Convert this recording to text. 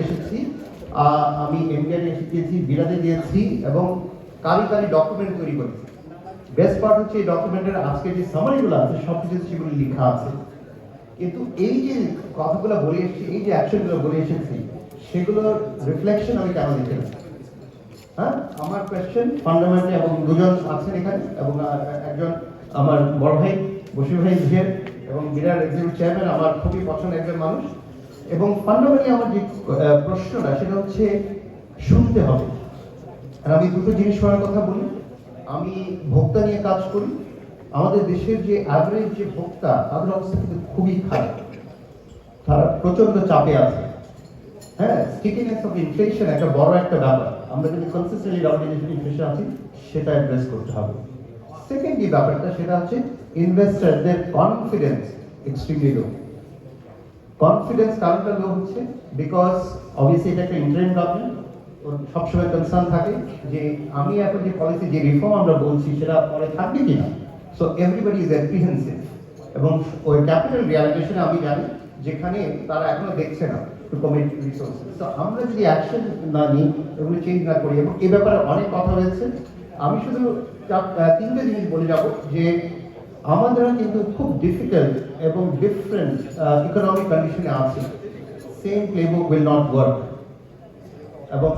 এসেছি, আমি এমডিআর এসেছি, বিরাতে দিয়েছি এবং কারি ডকুমেন্ট তৈরি করেছি। বেস্ট পার্ট হচ্ছে এই ডকুমেন্টের আজকে যে সামারিগুলো আছে সব কিছু সেগুলো লেখা আছে। কিন্তু এই যে কথাগুলো বলে এসেছি, এই যে অ্যাকশনগুলো বলে এসেছি, সেগুলোর রিফ্লেকশন আমি কেন দেখে না? হ্যাঁ, আমার কোয়েশ্চেন ফান্ডামেন্টালি, এবং দুজন আছেন এখানে, এবং একজন আমার বড় ভাই বশির ভাই জুহের, এবং বিরাট এক্সিকিউটিভ চেয়ারম্যান, আমার খুবই পছন্দের একজন মানুষ। এবং ফান্ডামেন্টালি আমার যে প্রশ্নটা সেটা হচ্ছে শুনতে হবে। আর আমি দুটো জিনিস করার কথা বলি। আমি ভোক্তা নিয়ে কাজ করি। আমাদের দেশের যে অ্যাভারেজ যে ভোক্তা, তাদের অবস্থা কিন্তু খুবই খারাপ, তারা প্রচন্ড চাপে আছে। হ্যাঁ, স্টিকিনেস অফ ইনফ্লেশন একটা বড় একটা ব্যাপার। আমরা যদি কনসিস্টেন্টলি ডাবল ডিজিট ইনফ্লেশন আছি, সেটা অ্যাড্রেস করতে হবে। সেকেন্ড যে ব্যাপারটা সেটা হচ্ছে ইনভেস্টরদের কনফিডেন্স এক্সট্রিমলি লো। কনফিডেন্স কারণটা লো হচ্ছে বিকজ অবভিয়াসলি এটা একটা ইন্টারিম গভর্নমেন্ট, সবসময় কনসার্ন থাকে যে আমি এখন যে পলিসি, যে রিফর্ম আমরা বলছি সেটা পরে থাকবে কিনা। So everybody is apprehensive. এবং ওই ক্যাপিটাল রিয়ালাইজেশনে আমি জানি যেখানে তারা এখনো দেখছে না টু কমিট রিসোর্সেস। তো আমরা যদি অ্যাকশন না নিই, এগুলো চেঞ্জ না করি, এবং এ ব্যাপারে অনেক কথা হয়েছে, আমি শুধু তিনটে জিনিস বলে যাব যে আমাদের কিন্তু খুব ডিফিকাল্ট এবং ডিফারেন্ট ইকোনমিক কন্ডিশনে আছে। Same playbook will not work. এবং